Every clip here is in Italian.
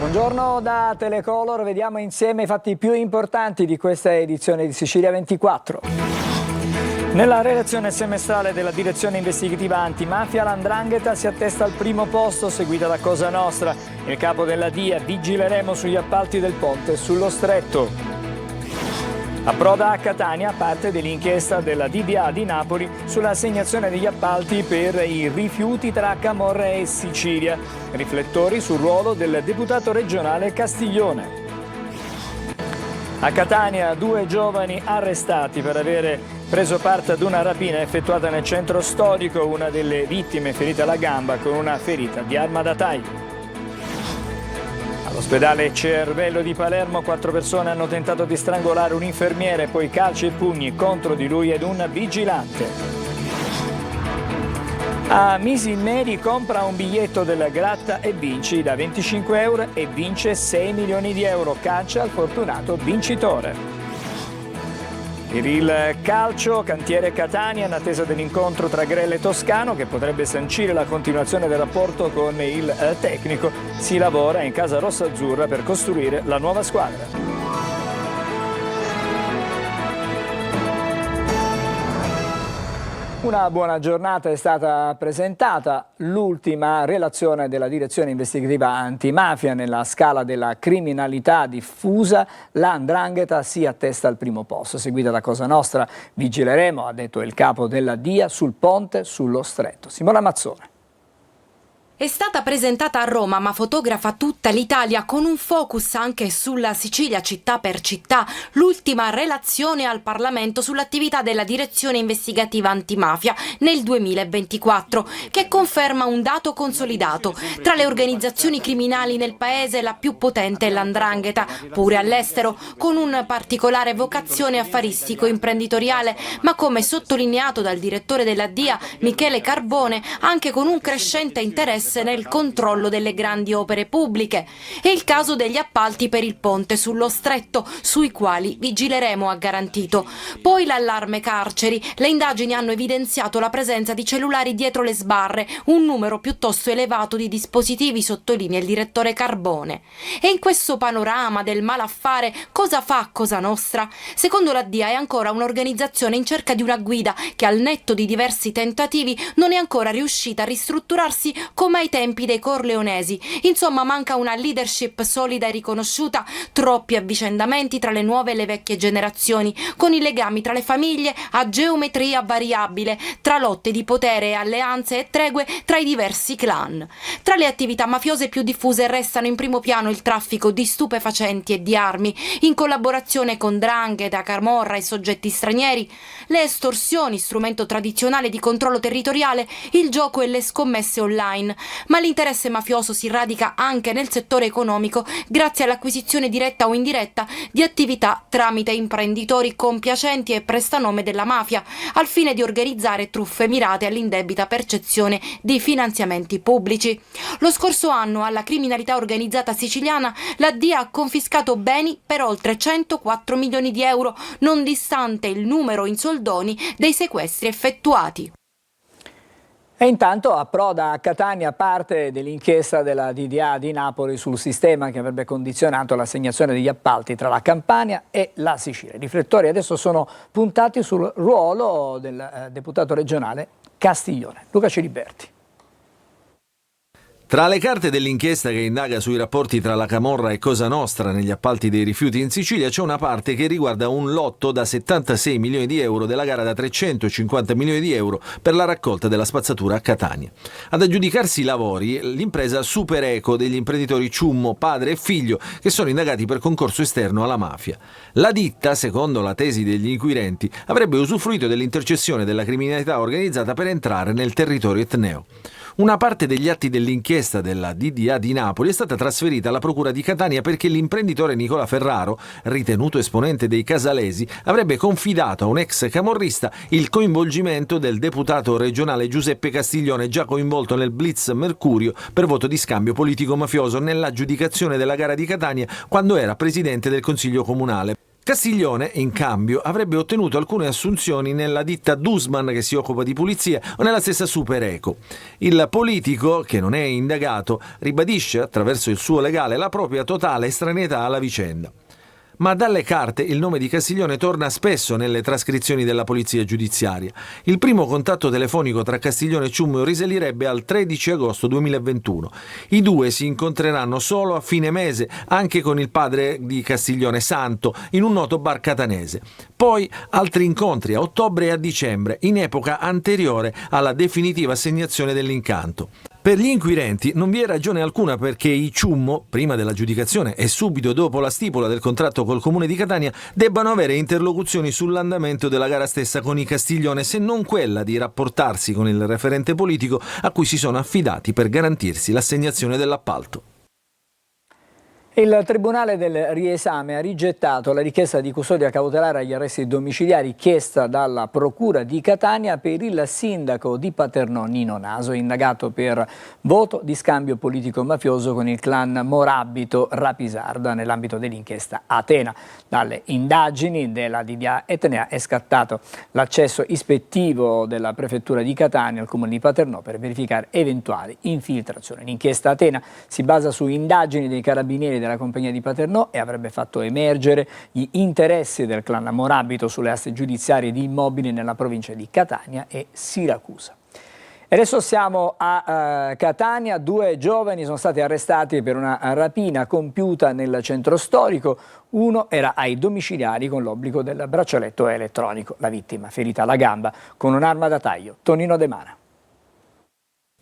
Buongiorno da Telecolor, vediamo insieme i fatti più importanti di questa edizione di Sicilia 24. Nella relazione semestrale della Direzione Investigativa Antimafia, l''Ndrangheta si attesta al primo posto, seguita da Cosa Nostra. Il capo della DIA: vigileremo sugli appalti del ponte sullo Stretto. Approda a Catania parte dell'inchiesta della DDA di Napoli sull'assegnazione degli appalti per i rifiuti tra Camorra e Sicilia. Riflettori sul ruolo del deputato regionale Castiglione. A Catania 2 giovani arrestati per avere preso parte ad una rapina effettuata nel centro storico. Una delle vittime ferita alla gamba con una ferita di arma da taglio. All'ospedale Cervello di Palermo 4 persone hanno tentato di strangolare un infermiere, poi calci e pugni contro di lui ed un vigilante. A Misilmeri compra un biglietto del Gratta e Vinci da 25 euro e vince 6 milioni di euro. Caccia al fortunato vincitore. Per il calcio, Cantiere Catania in attesa dell'incontro tra Grelle e Toscano che potrebbe sancire la continuazione del rapporto con il tecnico. Si lavora in casa rossazzurra per costruire la nuova squadra. Una buona giornata, è stata presentata l'ultima relazione della Direzione Investigativa Antimafia nella scala della criminalità diffusa. La 'Ndrangheta si attesta al primo posto, seguita da Cosa Nostra. Vigileremo, ha detto il capo della DIA, sul ponte sullo Stretto. Simona Mazzone. È stata presentata a Roma, ma fotografa tutta l'Italia con un focus anche sulla Sicilia città per città, l'ultima relazione al Parlamento sull'attività della Direzione Investigativa Antimafia nel 2024, che conferma un dato consolidato. Tra le organizzazioni criminali nel paese la più potente è l''Ndrangheta, pure all'estero, con un particolare vocazione affaristico-imprenditoriale, ma come sottolineato dal direttore della DIA, Michele Carbone, anche con un crescente interesse nel controllo delle grandi opere pubbliche. È il caso degli appalti per il ponte sullo Stretto, sui quali vigileremo, ha garantito. Poi l'allarme carceri. Le indagini hanno evidenziato la presenza di cellulari dietro le sbarre, un numero piuttosto elevato di dispositivi, sottolinea il direttore Carbone. E in questo panorama del malaffare cosa fa Cosa Nostra? Secondo la DIA è ancora un'organizzazione in cerca di una guida che, al netto di diversi tentativi, non è ancora riuscita a ristrutturarsi come ai tempi dei corleonesi. Insomma, manca una leadership solida e riconosciuta, troppi avvicendamenti tra le nuove e le vecchie generazioni, con i legami tra le famiglie a geometria variabile, tra lotte di potere e alleanze e tregue tra i diversi clan. Tra le attività mafiose più diffuse restano in primo piano il traffico di stupefacenti e di armi, in collaborazione con 'Ndrangheta, Camorra e soggetti stranieri, le estorsioni, strumento tradizionale di controllo territoriale, il gioco e le scommesse online. Ma l'interesse mafioso si radica anche nel settore economico, grazie all'acquisizione diretta o indiretta di attività tramite imprenditori compiacenti e prestanome della mafia, al fine di organizzare truffe mirate all'indebita percezione di finanziamenti pubblici. Lo scorso anno alla criminalità organizzata siciliana la DIA ha confiscato beni per oltre 104 milioni di euro, non distante il numero in soldoni dei sequestri effettuati. E intanto approda a Catania parte dell'inchiesta della DDA di Napoli sul sistema che avrebbe condizionato l'assegnazione degli appalti tra la Campania e la Sicilia. I riflettori adesso sono puntati sul ruolo del deputato regionale Castiglione. Luca Ciliberti. Tra le carte dell'inchiesta che indaga sui rapporti tra la Camorra e Cosa Nostra negli appalti dei rifiuti in Sicilia c'è una parte che riguarda un lotto da 76 milioni di euro della gara da 350 milioni di euro per la raccolta della spazzatura a Catania. Ad aggiudicarsi i lavori l'impresa Supereco degli imprenditori Ciummo, padre e figlio, che sono indagati per concorso esterno alla mafia. La ditta, secondo la tesi degli inquirenti, avrebbe usufruito dell'intercessione della criminalità organizzata per entrare nel territorio etneo. Una parte degli atti dell'inchiesta della DDA di Napoli è stata trasferita alla Procura di Catania perché l'imprenditore Nicola Ferraro, ritenuto esponente dei Casalesi, avrebbe confidato a un ex camorrista il coinvolgimento del deputato regionale Giuseppe Castiglione, già coinvolto nel blitz Mercurio per voto di scambio politico-mafioso nell'aggiudicazione della gara di Catania quando era presidente del Consiglio Comunale. Castiglione, in cambio, avrebbe ottenuto alcune assunzioni nella ditta Dussmann che si occupa di pulizia o nella stessa Supereco. Il politico, che non è indagato, ribadisce attraverso il suo legale la propria totale estraneità alla vicenda. Ma dalle carte il nome di Castiglione torna spesso nelle trascrizioni della polizia giudiziaria. Il primo contatto telefonico tra Castiglione e Ciummeo risalirebbe al 13 agosto 2021. I due si incontreranno solo a fine mese, anche con il padre di Castiglione, Santo, in un noto bar catanese. Poi altri incontri a ottobre e a dicembre, in epoca anteriore alla definitiva assegnazione dell'incanto. Per gli inquirenti non vi è ragione alcuna perché i Ciummo, prima dell'aggiudicazione e subito dopo la stipula del contratto col Comune di Catania, debbano avere interlocuzioni sull'andamento della gara stessa con i Castiglione, se non quella di rapportarsi con il referente politico a cui si sono affidati per garantirsi l'assegnazione dell'appalto. Il Tribunale del Riesame ha rigettato la richiesta di custodia cautelare agli arresti domiciliari chiesta dalla Procura di Catania per il sindaco di Paternò Nino Naso, indagato per voto di scambio politico-mafioso con il clan Morabito Rapisarda nell'ambito dell'inchiesta Atena. Dalle indagini della DDA Etnea è scattato l'accesso ispettivo della Prefettura di Catania al Comune di Paternò per verificare eventuali infiltrazioni. L'inchiesta Atena si basa su indagini dei carabinieri della compagnia di Paternò e avrebbe fatto emergere gli interessi del clan Morabito sulle aste giudiziarie di immobili nella provincia di Catania e Siracusa. E adesso siamo a Catania. 2 giovani sono stati arrestati per una rapina compiuta nel centro storico. Uno era ai domiciliari con l'obbligo del braccialetto elettronico. La vittima, ferita alla gamba con un'arma da taglio. Tonino De Mana.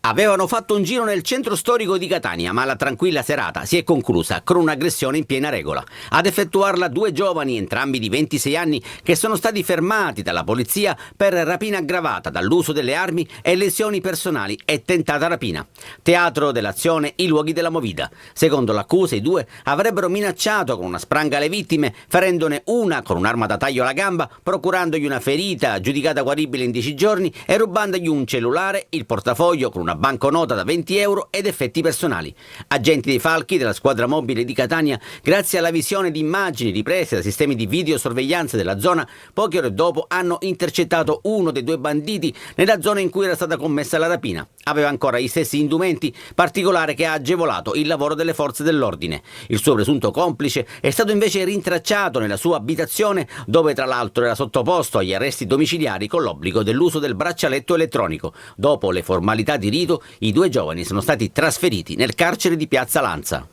Avevano fatto un giro nel centro storico di Catania, ma la tranquilla serata si è conclusa con un'aggressione in piena regola. Ad effettuarla 2 giovani, entrambi di 26 anni, che sono stati fermati dalla polizia per rapina aggravata dall'uso delle armi e lesioni personali e tentata rapina. Teatro dell'azione i luoghi della movida. Secondo l'accusa, i 2 avrebbero minacciato con una spranga le vittime, ferendone una con un'arma da taglio alla gamba, procurandogli una ferita giudicata guaribile in 10 giorni e rubandogli un cellulare, il portafoglio con una banconota da 20 euro ed effetti personali. Agenti dei Falchi della squadra mobile di Catania, grazie alla visione di immagini riprese da sistemi di videosorveglianza della zona, poche ore dopo hanno intercettato uno dei 2 banditi nella zona in cui era stata commessa la rapina. Aveva ancora i stessi indumenti, particolare che ha agevolato il lavoro delle forze dell'ordine. Il suo presunto complice è stato invece rintracciato nella sua abitazione, dove tra l'altro era sottoposto agli arresti domiciliari con l'obbligo dell'uso del braccialetto elettronico. Dopo le formalità di rito, i 2 giovani sono stati trasferiti nel carcere di Piazza Lanza.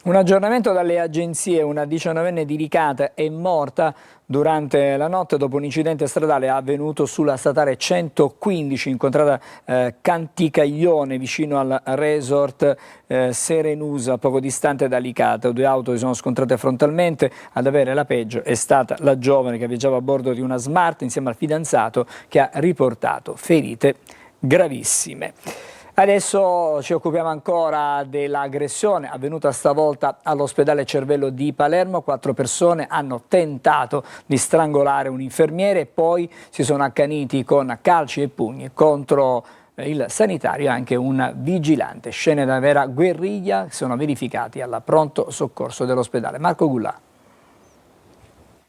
Un aggiornamento dalle agenzie: una 19enne di Licata è morta durante la notte dopo un incidente stradale avvenuto sulla statale 115 in contrada Canticaglione vicino al resort Serenusa, poco distante da Licata. 2 auto si sono scontrate frontalmente. Ad avere la peggio è stata la giovane che viaggiava a bordo di una Smart insieme al fidanzato, che ha riportato ferite gravissime. Adesso ci occupiamo ancora dell'aggressione avvenuta stavolta all'ospedale Cervello di Palermo. 4 persone hanno tentato di strangolare un infermiere e poi si sono accaniti con calci e pugni contro il sanitario e anche un vigilante. Scene da vera guerriglia sono verificati al pronto soccorso dell'ospedale. Marco Gullà.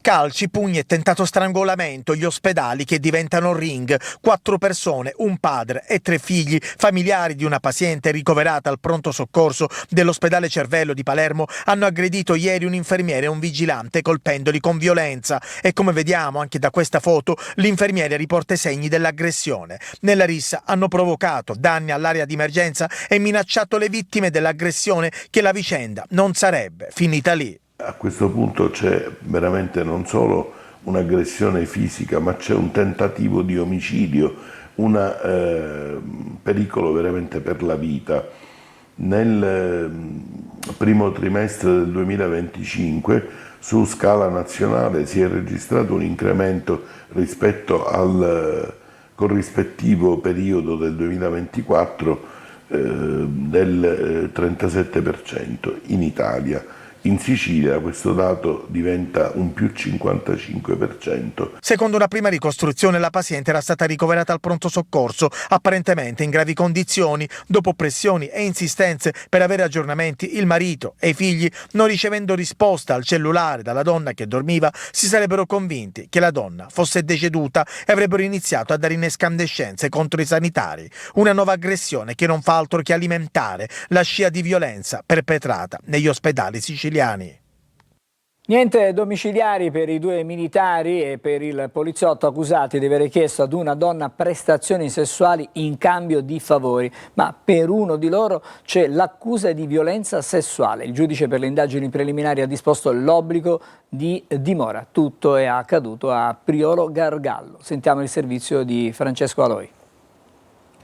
Calci, pugni e tentato strangolamento, gli ospedali che diventano ring. 4 persone, un padre e 3 figli, familiari di una paziente ricoverata al pronto soccorso dell'ospedale Cervello di Palermo, hanno aggredito ieri un infermiere e un vigilante colpendoli con violenza. E come vediamo anche da questa foto, l'infermiere riporta i segni dell'aggressione. Nella rissa hanno provocato danni all'area di emergenza e minacciato le vittime dell'aggressione che la vicenda non sarebbe finita lì. A questo punto c'è veramente non solo un'aggressione fisica, ma c'è un tentativo di omicidio, un pericolo veramente per la vita. Nel primo trimestre del 2025 su scala nazionale si è registrato un incremento rispetto al corrispettivo periodo del 2024 del 37% in Italia, In Sicilia questo dato diventa un più 55%. Secondo una prima ricostruzione, la paziente era stata ricoverata al pronto soccorso, apparentemente in gravi condizioni. Dopo pressioni e insistenze per avere aggiornamenti, il marito e i figli, non ricevendo risposta al cellulare dalla donna che dormiva, si sarebbero convinti che la donna fosse deceduta e avrebbero iniziato a dare incandescenze contro i sanitari. Una nuova aggressione che non fa altro che alimentare la scia di violenza perpetrata negli ospedali siciliani. Niente domiciliari per i 2 militari e per il poliziotto accusati di aver chiesto ad una donna prestazioni sessuali in cambio di favori, ma per uno di loro c'è l'accusa di violenza sessuale. Il giudice per le indagini preliminari ha disposto l'obbligo di dimora. Tutto è accaduto a Priolo Gargallo. Sentiamo il servizio di Francesco Aloi.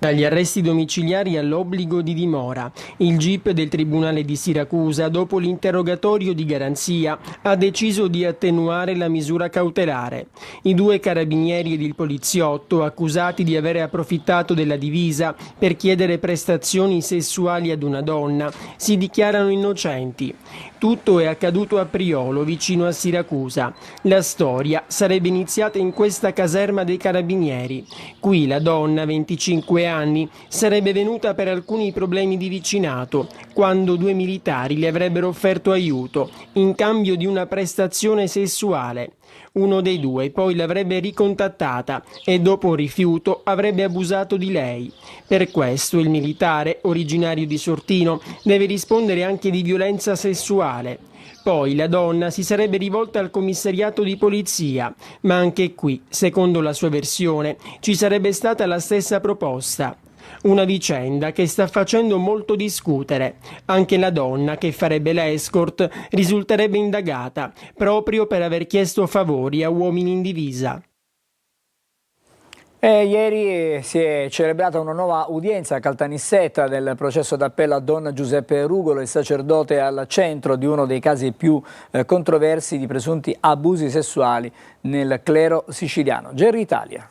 Dagli arresti domiciliari all'obbligo di dimora, il GIP del Tribunale di Siracusa, dopo l'interrogatorio di garanzia, ha deciso di attenuare la misura cautelare. I 2 carabinieri ed il poliziotto, accusati di avere approfittato della divisa per chiedere prestazioni sessuali ad una donna, si dichiarano innocenti. Tutto è accaduto a Priolo, vicino a Siracusa. La storia sarebbe iniziata in questa caserma dei carabinieri. Qui la donna, 25 anni, sarebbe venuta per alcuni problemi di vicinato, quando 2 militari le avrebbero offerto aiuto in cambio di una prestazione sessuale. Uno dei 2 poi l'avrebbe ricontattata e dopo un rifiuto avrebbe abusato di lei. Per questo il militare, originario di Sortino, deve rispondere anche di violenza sessuale. Poi la donna si sarebbe rivolta al commissariato di polizia, ma anche qui, secondo la sua versione, ci sarebbe stata la stessa proposta. Una vicenda che sta facendo molto discutere. Anche la donna che farebbe la escort risulterebbe indagata proprio per aver chiesto favori a uomini in divisa. Ieri si è celebrata una nuova udienza a Caltanissetta del processo d'appello a Don Giuseppe Rugolo, il sacerdote al centro di uno dei casi più controversi di presunti abusi sessuali nel clero siciliano. Gerry Italia.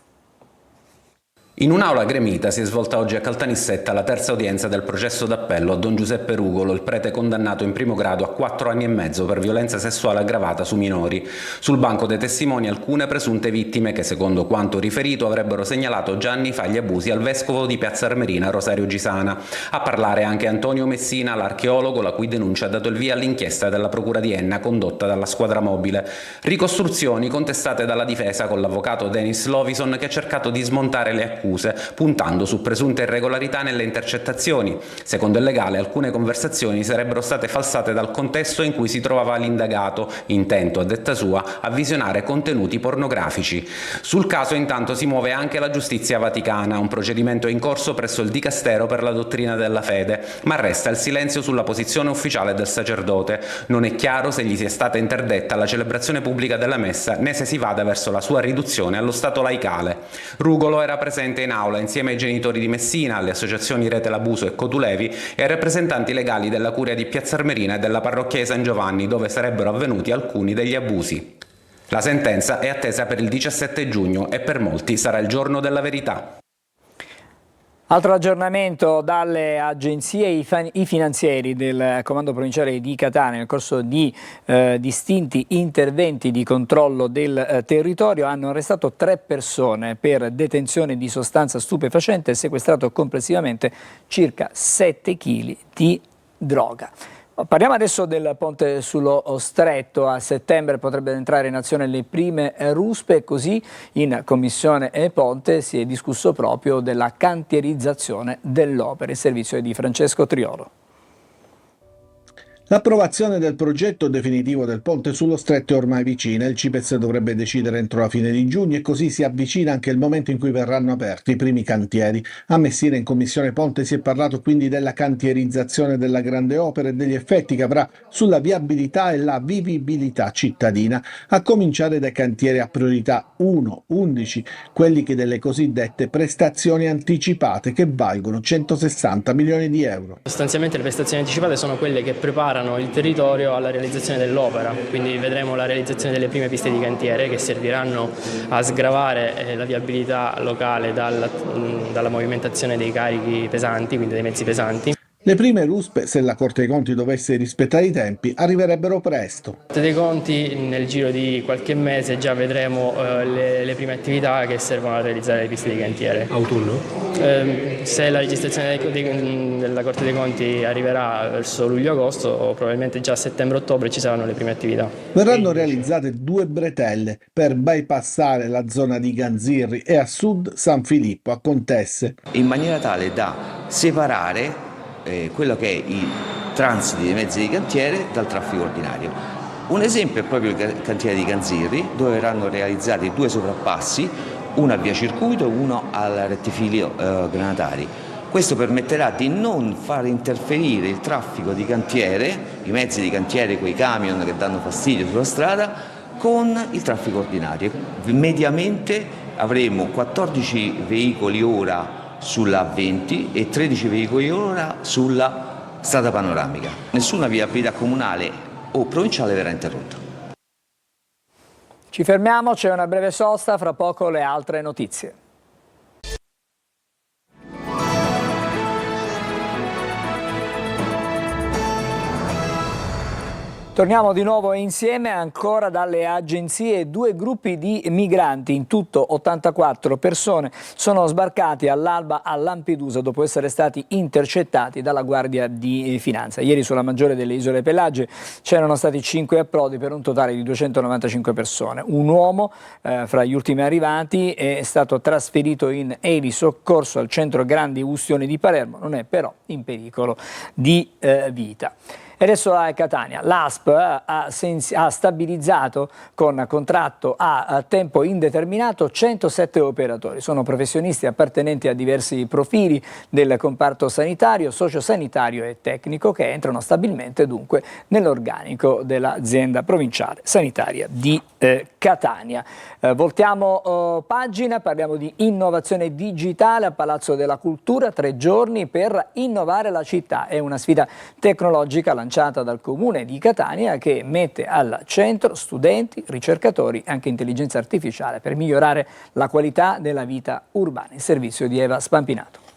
In un'aula gremita si è svolta oggi a Caltanissetta la terza udienza del processo d'appello a Don Giuseppe Rugolo, il prete condannato in primo grado a 4 anni e mezzo per violenza sessuale aggravata su minori. Sul banco dei testimoni alcune presunte vittime che, secondo quanto riferito, avrebbero segnalato già anni fa gli abusi al vescovo di Piazza Armerina, Rosario Gisana. A parlare anche Antonio Messina, l'archeologo, la cui denuncia ha dato il via all'inchiesta della Procura di Enna condotta dalla squadra mobile. Ricostruzioni contestate dalla difesa con l'avvocato Denis Lovison, che ha cercato di smontare le accuse puntando su presunte irregolarità nelle intercettazioni. Secondo il legale, alcune conversazioni sarebbero state falsate dal contesto in cui si trovava l'indagato, intento, a detta sua, a visionare contenuti pornografici. Sul caso intanto si muove anche la giustizia vaticana, un procedimento in corso presso il Dicastero per la dottrina della fede, ma resta il silenzio sulla posizione ufficiale del sacerdote. Non è chiaro se gli sia stata interdetta la celebrazione pubblica della messa, né se si vada verso la sua riduzione allo stato laicale. Rugolo era presente in aula insieme ai genitori di Messina, alle associazioni Rete l'Abuso e Cotulevi e ai rappresentanti legali della curia di Piazza Armerina e della parrocchia di San Giovanni, dove sarebbero avvenuti alcuni degli abusi. La sentenza è attesa per il 17 giugno e per molti sarà il giorno della verità. Altro aggiornamento dalle agenzie, i finanzieri del Comando Provinciale di Catania nel corso di distinti interventi di controllo del territorio hanno arrestato 3 persone per detenzione di sostanza stupefacente e sequestrato complessivamente circa 7 kg di droga. Parliamo adesso del ponte sullo Stretto. A settembre potrebbero entrare in azione le prime ruspe, così in Commissione Ponte si è discusso proprio della cantierizzazione dell'opera. Il servizio è di Francesco Triolo. L'approvazione del progetto definitivo del ponte sullo Stretto è ormai vicina, il CIPES dovrebbe decidere entro la fine di giugno e così si avvicina anche il momento in cui verranno aperti i primi cantieri. A Messina in Commissione Ponte si è parlato quindi della cantierizzazione della grande opera e degli effetti che avrà sulla viabilità e la vivibilità cittadina, a cominciare dai cantieri a priorità 1, 11, quelli che delle cosiddette prestazioni anticipate che valgono 160 milioni di euro. Sostanzialmente le prestazioni anticipate sono quelle che preparano il territorio alla realizzazione dell'opera, quindi vedremo la realizzazione delle prime piste di cantiere che serviranno a sgravare la viabilità locale dalla movimentazione dei carichi pesanti, quindi dei mezzi pesanti. Le prime ruspe, se la Corte dei Conti dovesse rispettare i tempi, arriverebbero presto. La Corte dei Conti nel giro di qualche mese già vedremo le prime attività che servono a realizzare le piste di cantiere. Autunno? Se la registrazione della Corte dei Conti arriverà verso luglio-agosto, o probabilmente già a settembre-ottobre ci saranno le prime attività. Verranno realizzate 2 bretelle per bypassare la zona di Ganzirri e a sud San Filippo, a Contesse. In maniera tale da separare quello che è i transiti dei mezzi di cantiere dal traffico ordinario. Un esempio è proprio il cantiere di Ganzirri, dove verranno realizzati 2 sovrappassi, uno a via circuito e uno al rettifilio Granatari. Questo permetterà di non far interferire il traffico di cantiere, i mezzi di cantiere, quei camion che danno fastidio sulla strada, con il traffico ordinario. Mediamente avremo 14 veicoli ora sulla A20 e 13 veicoli ora sulla strada panoramica. Nessuna viabilità comunale o provinciale verrà interrotta. Ci fermiamo, c'è una breve sosta, fra poco le altre notizie. Torniamo di nuovo insieme ancora dalle agenzie. 2 gruppi di migranti, in tutto 84 persone, sono sbarcati all'alba a Lampedusa dopo essere stati intercettati dalla Guardia di Finanza. Ieri sulla maggiore delle Isole Pelagie c'erano stati 5 approdi per un totale di 295 persone. Un uomo fra gli ultimi arrivati è stato trasferito in Evi Soccorso al centro Grandi Ustioni di Palermo, non è però in pericolo di vita. E adesso a Catania. L'ASP ha stabilizzato con contratto a tempo indeterminato 107 operatori. Sono professionisti appartenenti a diversi profili del comparto sanitario, sociosanitario e tecnico che entrano stabilmente dunque nell'organico dell'azienda provinciale sanitaria di Catania. Voltiamo pagina, parliamo di innovazione digitale a Palazzo della Cultura, 3 giorni per innovare la città. È una sfida tecnologica lanciata dal Comune di Catania che mette al centro studenti, ricercatori e anche intelligenza artificiale per migliorare la qualità della vita urbana. Il servizio di Eva Spampinato.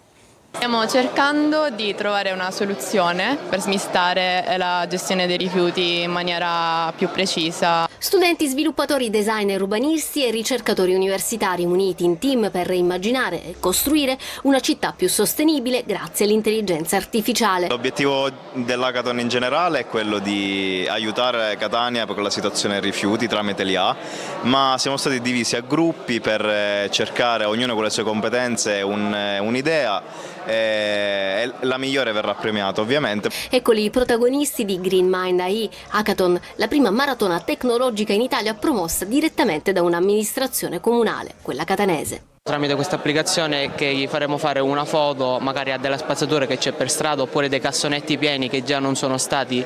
Stiamo cercando di trovare una soluzione per smistare la gestione dei rifiuti in maniera più precisa. Studenti, sviluppatori, designer, urbanisti e ricercatori universitari uniti in team per reimmaginare e costruire una città più sostenibile grazie all'intelligenza artificiale. L'obiettivo dell'hackathon in generale è quello di aiutare Catania con la situazione dei rifiuti tramite l'IA, ma siamo stati divisi a gruppi per cercare, ognuno con le sue competenze, un'idea. La migliore verrà premiata ovviamente. Eccoli i protagonisti di Green Mind AI Hackathon, la prima maratona tecnologica in Italia promossa direttamente da un'amministrazione comunale, quella catanese. Tramite questa applicazione che gli faremo fare una foto magari a della spazzatura che c'è per strada oppure dei cassonetti pieni che già non sono stati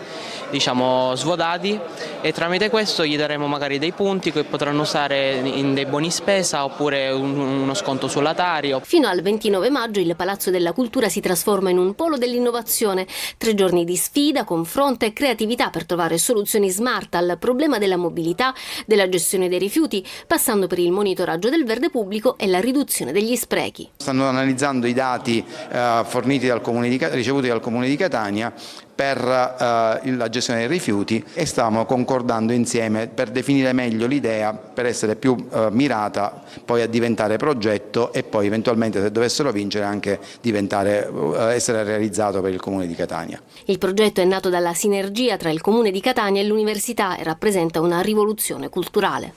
svuotati, e tramite questo gli daremo magari dei punti che potranno usare in dei buoni spesa oppure uno sconto sul latario. Fino al 29 maggio il Palazzo della Cultura si trasforma in un polo dell'innovazione. 3 giorni di sfida, confronto e creatività per trovare soluzioni smart al problema della mobilità, della gestione dei rifiuti, passando per il monitoraggio del verde pubblico e la riduzione degli sprechi. Stanno analizzando i dati ricevuti dal Comune di Catania per la gestione dei rifiuti e stiamo concordando insieme per definire meglio l'idea, per essere più mirata poi a diventare progetto e poi eventualmente, se dovessero vincere, anche essere realizzato per il Comune di Catania. Il progetto è nato dalla sinergia tra il Comune di Catania e l'università e rappresenta una rivoluzione culturale.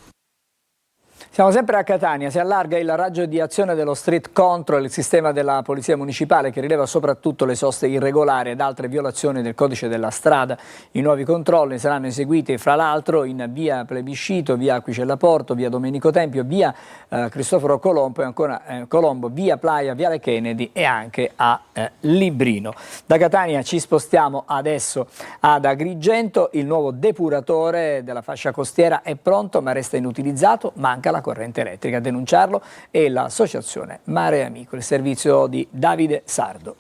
Siamo sempre a Catania, si allarga il raggio di azione dello Street Control, il sistema della Polizia Municipale che rileva soprattutto le soste irregolari ed altre violazioni del codice della strada. I nuovi controlli saranno eseguiti fra l'altro in via Plebiscito, via Aquicella Porto, via Domenico Tempio, via Cristoforo Colombo e ancora Colombo, via Playa, via Le Kennedy e anche a Librino. Da Catania ci spostiamo adesso ad Agrigento, il nuovo depuratore della fascia costiera è pronto ma resta inutilizzato, manca la corrente elettrica. A denunciarlo è l'associazione Mare Amico, il servizio di Davide Sardo.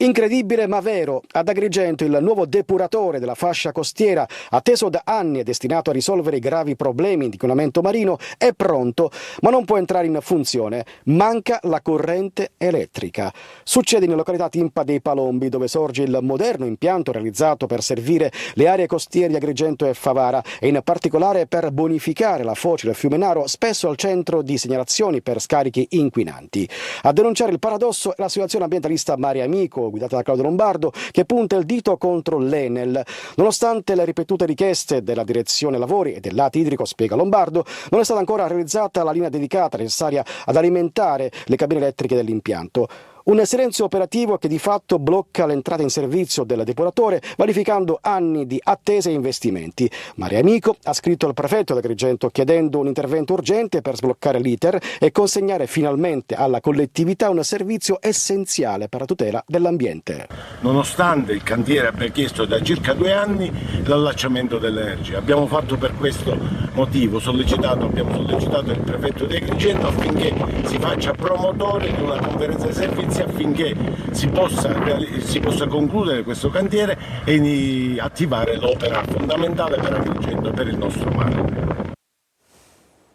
Incredibile ma vero, ad Agrigento il nuovo depuratore della fascia costiera, atteso da anni e destinato a risolvere i gravi problemi di inquinamento marino, è pronto, ma non può entrare in funzione. Manca la corrente elettrica. Succede in località Timpa dei Palombi, dove sorge il moderno impianto realizzato per servire le aree costiere di Agrigento e Favara e in particolare per bonificare la foce del fiume Naro, spesso al centro di segnalazioni per scarichi inquinanti. A denunciare il paradosso è l'associazione ambientalista Mare Amico, guidata da Claudio Lombardo, che punta il dito contro l'Enel. Nonostante le ripetute richieste della direzione lavori e dell'ATI idrico, spiega Lombardo, non è stata ancora realizzata la linea dedicata necessaria ad alimentare le cabine elettriche dell'impianto. Un silenzio operativo che di fatto blocca l'entrata in servizio del depuratore, vanificando anni di attese e investimenti. Mare Amico ha scritto al prefetto di Agrigento chiedendo un intervento urgente per sbloccare l'iter e consegnare finalmente alla collettività un servizio essenziale per la tutela dell'ambiente. Nonostante il cantiere abbia chiesto da circa 2 anni l'allacciamento dell'energia, abbiamo fatto per questo motivo, abbiamo sollecitato il prefetto di Agrigento affinché si faccia promotore di una conferenza di servizi affinché si possa concludere questo cantiere e attivare l'opera fondamentale per Agrigento e per il nostro mare.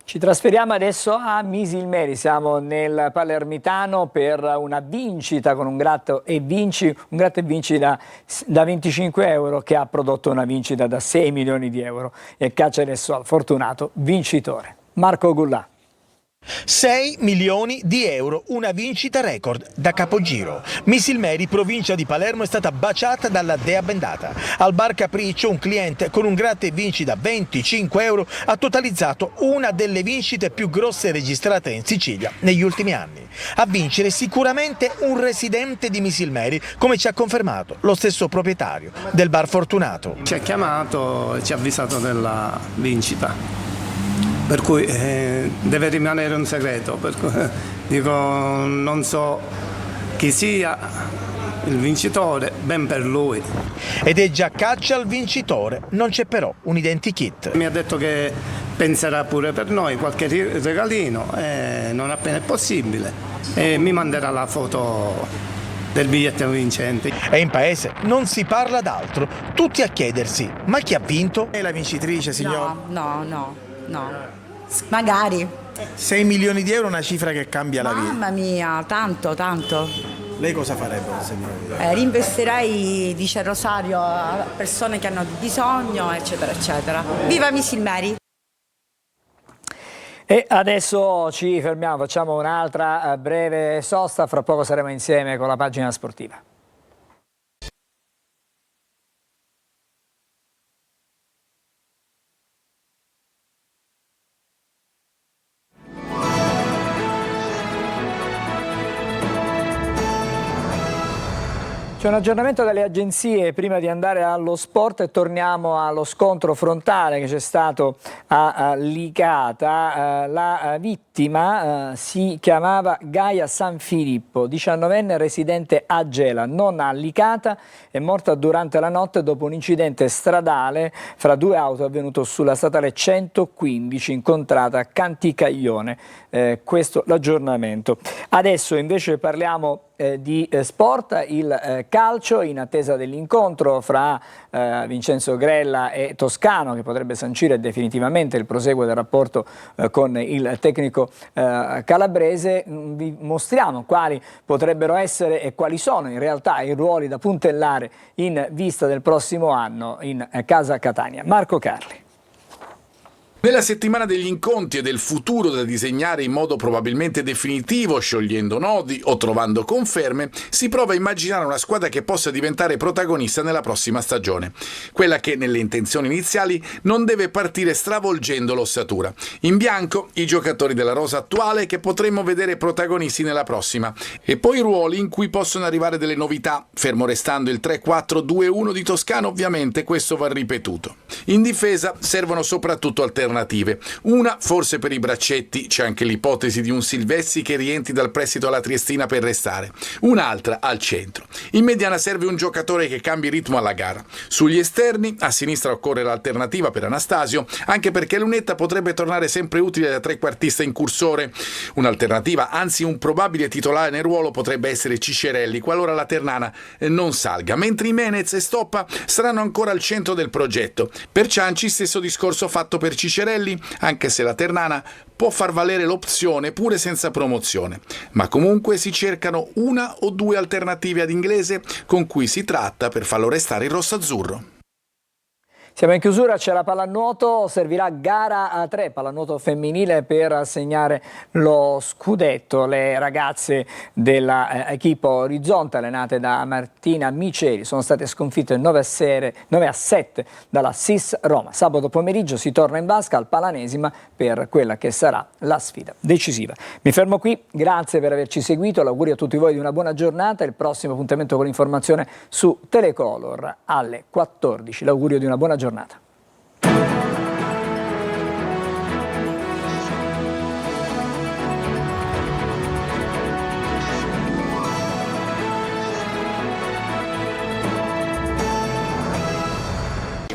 Ci trasferiamo adesso a Misilmeri, siamo nel Palermitano per una vincita con un gratto e vinci da 25 euro che ha prodotto una vincita da 6 milioni di euro e caccia adesso al fortunato vincitore. Marco Gullà. 6 milioni di euro, una vincita record da capogiro. Misilmeri, provincia di Palermo, è stata baciata dalla dea bendata. Al bar Capriccio un cliente con un gratta e vinci da 25 euro ha totalizzato una delle vincite più grosse registrate in Sicilia negli ultimi anni. A vincere sicuramente un residente di Misilmeri, come ci ha confermato lo stesso proprietario del bar Fortunato. Ci ha chiamato e ci ha avvisato della vincita. Per cui deve rimanere un segreto, dico non so chi sia il vincitore, ben per lui. Ed è già caccia al vincitore, non c'è però un identikit. Mi ha detto che penserà pure per noi qualche regalino, non appena è possibile, e mi manderà la foto del biglietto vincente. E in paese non si parla d'altro, tutti a chiedersi, ma chi ha vinto? È la vincitrice, signor? No. Magari. 6 milioni di euro è una cifra che cambia la vita. Mamma mia, tanto. Lei cosa farebbe con 6 milioni di euro? Rinvestirei, dice Rosario, a persone che hanno bisogno, eccetera, eccetera. Viva Misilmeri! E adesso ci fermiamo, facciamo un'altra breve sosta, fra poco saremo insieme con la pagina sportiva. C'è un aggiornamento dalle agenzie prima di andare allo sport e torniamo allo scontro frontale che c'è stato a Licata. La vittima si chiamava Gaia San Filippo, 19enne residente a Gela, non a Licata, è morta durante la notte dopo un incidente stradale fra 2 auto avvenuto sulla statale 115 incontrata a Canticaglione. Questo l'aggiornamento. Adesso invece parliamo di sport, il calcio, in attesa dell'incontro fra Vincenzo Grella e Toscano che potrebbe sancire definitivamente il proseguo del rapporto con il tecnico calabrese. Vi mostriamo quali potrebbero essere e quali sono in realtà i ruoli da puntellare in vista del prossimo anno in casa Catania. Marco Carli. Nella settimana degli incontri e del futuro da disegnare in modo probabilmente definitivo, sciogliendo nodi o trovando conferme, si prova a immaginare una squadra che possa diventare protagonista nella prossima stagione. Quella che, nelle intenzioni iniziali, non deve partire stravolgendo l'ossatura. In bianco, i giocatori della rosa attuale che potremmo vedere protagonisti nella prossima. E poi ruoli in cui possono arrivare delle novità, fermo restando il 3-4-2-1 di Toscano, ovviamente questo va ripetuto. In difesa servono soprattutto alternative. Una forse per i braccetti, c'è anche l'ipotesi di un Silvestri che rientri dal prestito alla Triestina per restare. Un'altra al centro. In mediana serve un giocatore che cambi ritmo alla gara. Sugli esterni, a sinistra occorre l'alternativa per Anastasio, anche perché Lunetta potrebbe tornare sempre utile da trequartista incursore. Un'alternativa, anzi un probabile titolare nel ruolo, potrebbe essere Ciccerelli, qualora la Ternana non salga, mentre Jimenez e Stoppa saranno ancora al centro del progetto. Per Cianci stesso discorso fatto per Ciccerelli, anche se la Ternana può far valere l'opzione pure senza promozione. Ma comunque si cercano una o due alternative ad Inglese con cui si tratta per farlo restare in rosso-azzurro. Siamo in chiusura, c'è la pallanuoto, servirà gara a 3, pallanuoto femminile per assegnare lo scudetto. Le ragazze della equipe Orizzonte allenate da Martina Miceli sono state sconfitte 9-7 dalla SIS Roma. Sabato pomeriggio si torna in vasca al Palanesima per quella che sarà la sfida decisiva. Mi fermo qui, grazie per averci seguito, l'augurio a tutti voi di una buona giornata, il prossimo appuntamento con l'informazione su Telecolor alle 14. L'augurio di una buona giornata.